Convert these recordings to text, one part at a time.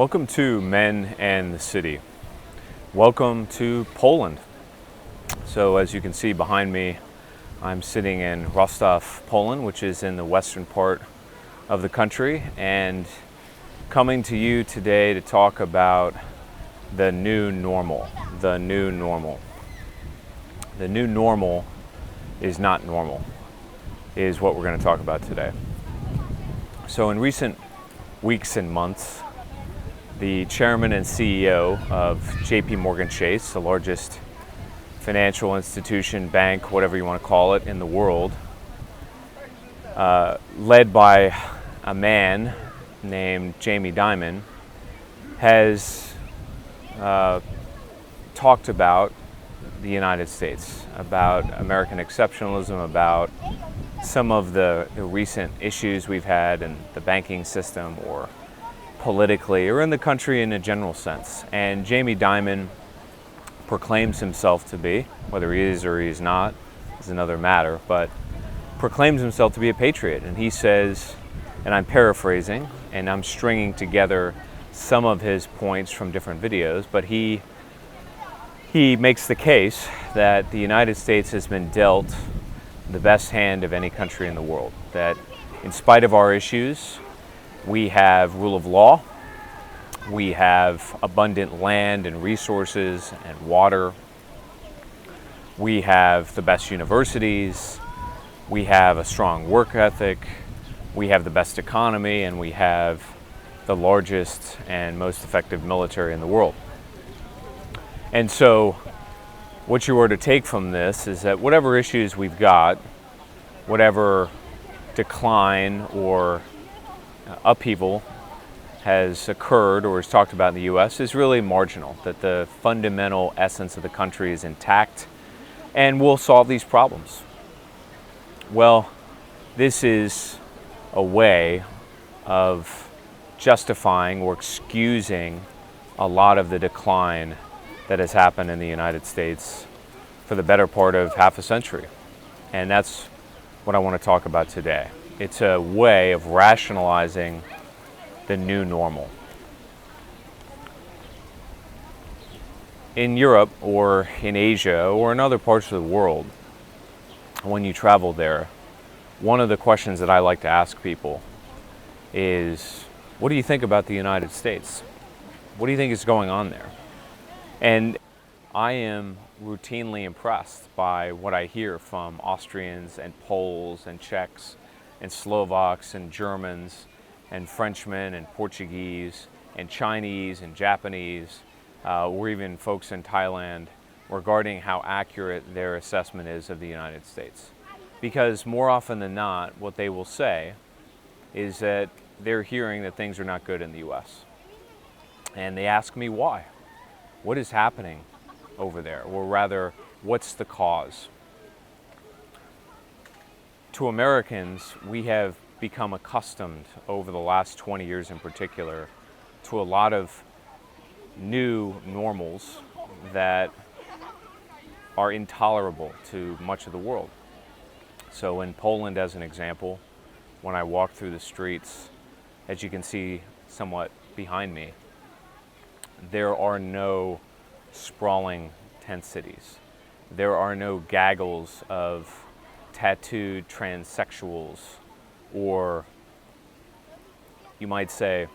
Welcome to Men and the City. Welcome to Poland. So as you can see behind me, I'm sitting in Rostov, Poland, which is in the western part of the country, and coming to you today to talk about the new normal. The new normal. The new normal is not normal, is what we're going to talk about today. So in recent weeks and months, the chairman and CEO of JP Morgan Chase, the largest financial institution, bank, whatever you want to call it, in the world, led by a man named Jamie Dimon, has talked about the United States, about American exceptionalism, about some of the recent issues we've had in the banking system or politically or in the country in a general sense. And Jamie Dimon proclaims himself to be, whether he is or he is not is another matter, but proclaims himself to be a patriot. And he says, and I'm paraphrasing and I'm stringing together some of his points from different videos, but he makes the case that the United States has been dealt the best hand of any country in the world, that in spite of our issues, we have rule of law, we have abundant land and resources and water, we have the best universities, we have a strong work ethic, we have the best economy, and we have the largest and most effective military in the world. And so what you were to take from this is that whatever issues we've got, whatever decline or upheaval has occurred or is talked about in the U.S. is really marginal, that the fundamental essence of the country is intact and we'll solve these problems. Well, this is a way of justifying or excusing a lot of the decline that has happened in the United States for the better part of half a century. And that's what I want to talk about today. It's a way of rationalizing the new normal. In Europe or in Asia or in other parts of the world, when you travel there, one of the questions that I like to ask people is, what do you think about the United States? What do you think is going on there? And I am routinely impressed by what I hear from Austrians and Poles and Czechs and Slovaks and Germans and Frenchmen and Portuguese and Chinese and Japanese, or even folks in Thailand, regarding how accurate their assessment is of the United States. Because more often than not, what they will say is that they're hearing that things are not good in the US. And they ask me why. What is happening over there? Or rather, what's the cause? To Americans, we have become accustomed over the last 20 years in particular to a lot of new normals that are intolerable to much of the world. So in Poland, as an example, when I walk through the streets, as you can see somewhat behind me, there are no sprawling tent cities. There are no gaggles of tattooed transsexuals, or you might say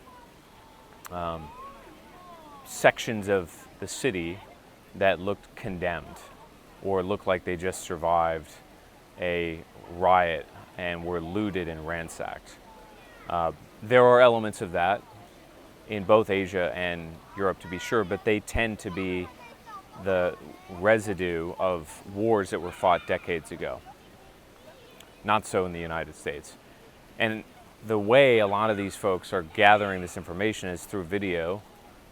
sections of the city that looked condemned or looked like they just survived a riot and were looted and ransacked. There are elements of that in both Asia and Europe, to be sure, but they tend to be the residue of wars that were fought decades ago. Not so in the United States. And the way a lot of these folks are gathering this information is through video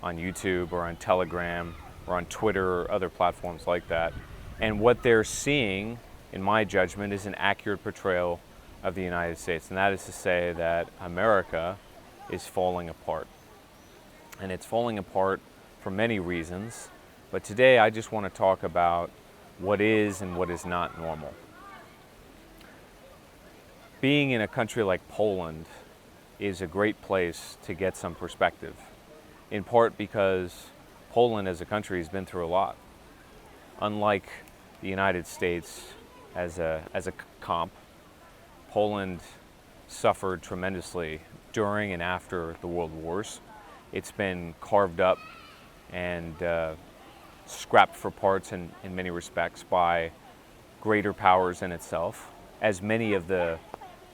on YouTube or on Telegram or on Twitter or other platforms like that. And what they're seeing, in my judgment, is an accurate portrayal of the United States. And that is to say that America is falling apart. And it's falling apart for many reasons. But today I just want to talk about what is and what is not normal. Being in a country like Poland is a great place to get some perspective. in part because Poland as a country has been through a lot. Unlike the United States as a comp, Poland suffered tremendously during and after the World Wars. It's been carved up and scrapped for parts in many respects by greater powers in itself, as many of the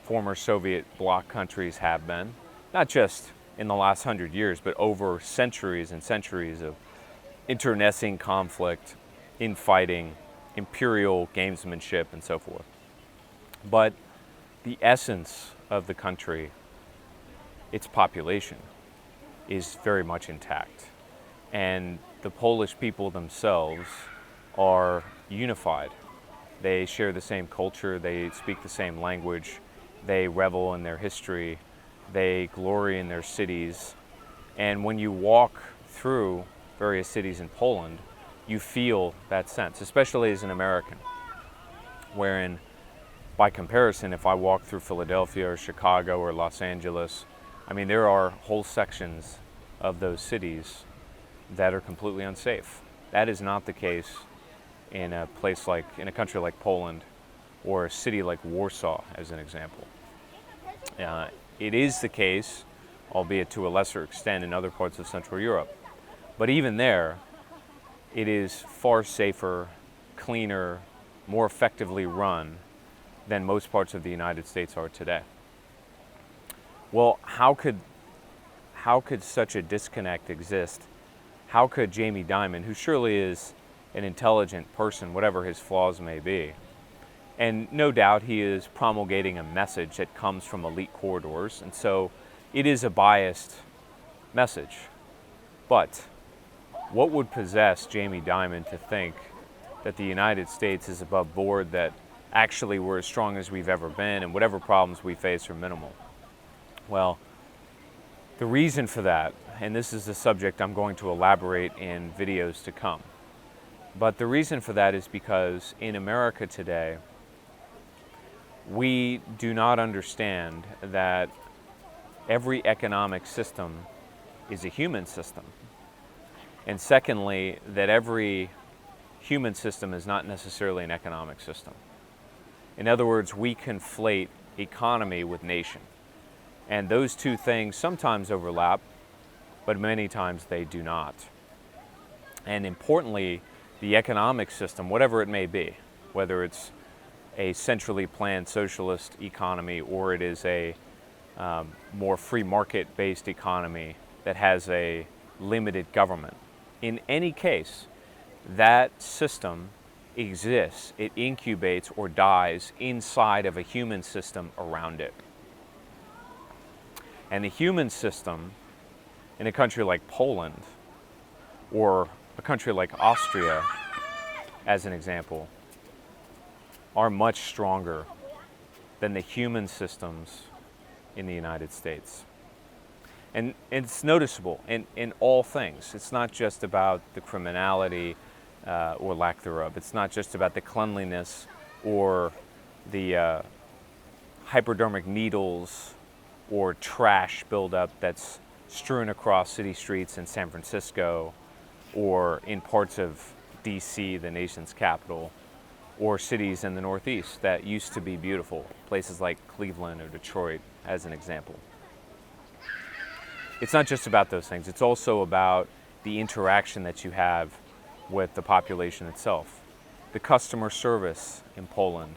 former Soviet bloc countries have been, not just in the last 100 years, but over centuries and centuries of internecine conflict, infighting, imperial gamesmanship, and so forth. But the essence of the country, its population, is very much intact. And the Polish people themselves are unified. They share the same culture, they speak the same language, they revel in their history, they glory in their cities. And when you walk through various cities in Poland, you feel that sense, especially as an American, wherein, by comparison, if I walk through Philadelphia or Chicago or Los Angeles, I mean, there are whole sections of those cities that are completely unsafe. That is not the case in a country like Poland or a city like Warsaw, as an example. It is the case, albeit to a lesser extent, in other parts of Central Europe. But even there, it is far safer, cleaner, more effectively run than most parts of the United States are today. Well, how could such a disconnect exist? How could Jamie Dimon, who surely is an intelligent person, whatever his flaws may be, and no doubt he is promulgating a message that comes from elite corridors, and so it is a biased message. But what would possess Jamie Dimon to think that the United States is above board, that actually we're as strong as we've ever been, and whatever problems we face are minimal? Well, the reason for that, and this is a subject I'm going to elaborate in videos to come, but the reason for that is because in America today, we do not understand that every economic system is a human system. And secondly, that every human system is not necessarily an economic system. In other words, we conflate economy with nation. And those two things sometimes overlap, but many times they do not. And importantly, the economic system, whatever it may be, whether it's a centrally planned socialist economy or it is a more free market-based economy that has a limited government, in any case, that system exists, it incubates or dies inside of a human system around it. And the human system in a country like Poland or a country like Austria, as an example, are much stronger than the human systems in the United States. And it's noticeable in all things. It's not just about the criminality or lack thereof. It's not just about the cleanliness or the hypodermic needles or trash buildup that's strewn across city streets in San Francisco or in parts of DC, the nation's capital, or cities in the Northeast that used to be beautiful, places like Cleveland or Detroit, as an example. It's not just about those things. It's also about the interaction that you have with the population itself. The customer service in Poland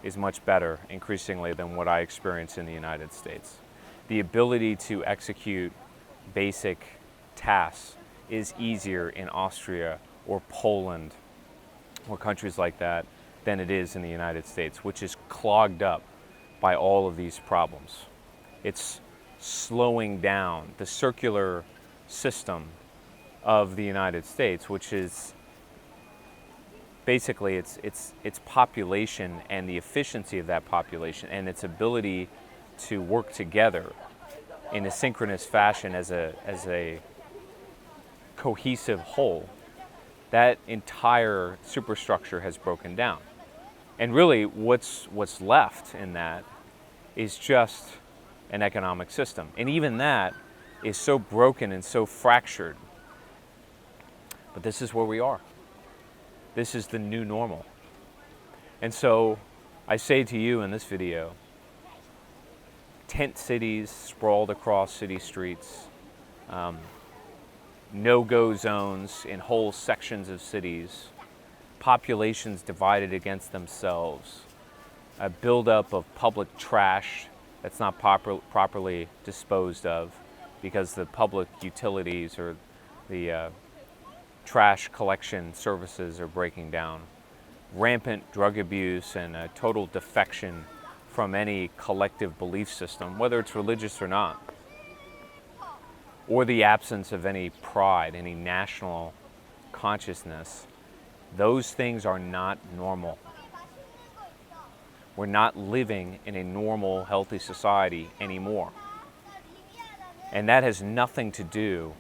is much better, increasingly, than what I experience in the United States. The ability to execute basic tasks is easier in Austria or Poland or countries like that than it is in the United States, which is clogged up by all of these problems. It's slowing down the circular system of the United States, which is basically its population and the efficiency of that population and its ability to work together in a synchronous fashion as a cohesive whole. That entire superstructure has broken down. And really what's left in that is just an economic system. And even that is so broken and so fractured. But this is where we are. This is the new normal. And so I say to you in this video, tent cities sprawled across city streets, no-go zones in whole sections of cities, populations divided against themselves, a buildup of public trash that's not properly disposed of because the public utilities or the trash collection services are breaking down, rampant drug abuse and a total defection from any collective belief system, whether it's religious or not, or the absence of any pride, any national consciousness. Those things are not normal. We're not living in a normal, healthy society anymore. And that has nothing to do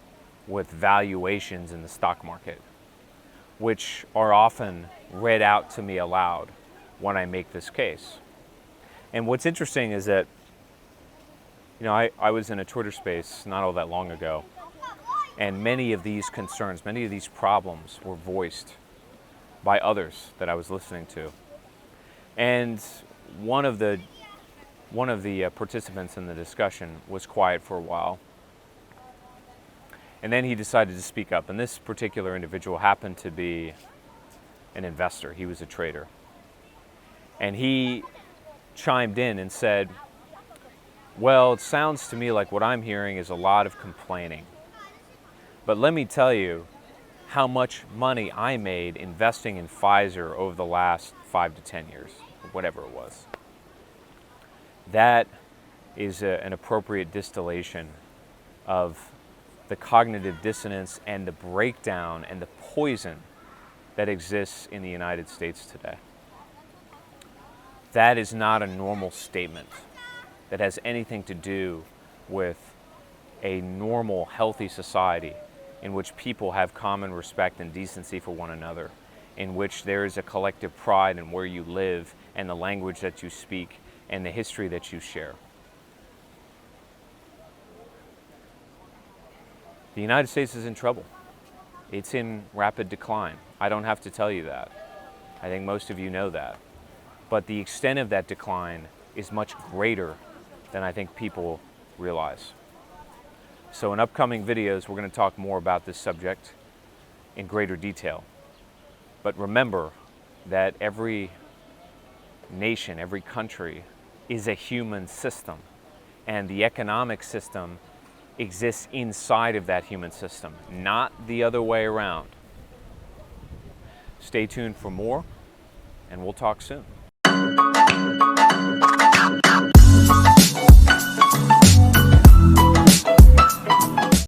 with valuations in the stock market, which are often read out to me aloud when I make this case. And what's interesting is that, I was in a Twitter space not all that long ago, and many of these concerns, many of these problems were voiced by others that I was listening to. And one of the participants in the discussion was quiet for a while. And then he decided to speak up. And this particular individual happened to be an investor. He was a trader. And he chimed in and said, well, it sounds to me like what I'm hearing is a lot of complaining. But let me tell you how much money I made investing in Pfizer over the last 5 to 10 years, or whatever it was. That is an appropriate distillation of the cognitive dissonance and the breakdown and the poison that exists in the United States today. That is not a normal statement that has anything to do with a normal, healthy society in which people have common respect and decency for one another, in which there is a collective pride in where you live and the language that you speak and the history that you share. The United States is in trouble. It's in rapid decline. I don't have to tell you that. I think most of you know that. But the extent of that decline is much greater than I think people realize. So in upcoming videos, we're going to talk more about this subject in greater detail. But remember that every nation, every country is a human system, and the economic system exists inside of that human system, not the other way around. Stay tuned for more, and we'll talk soon.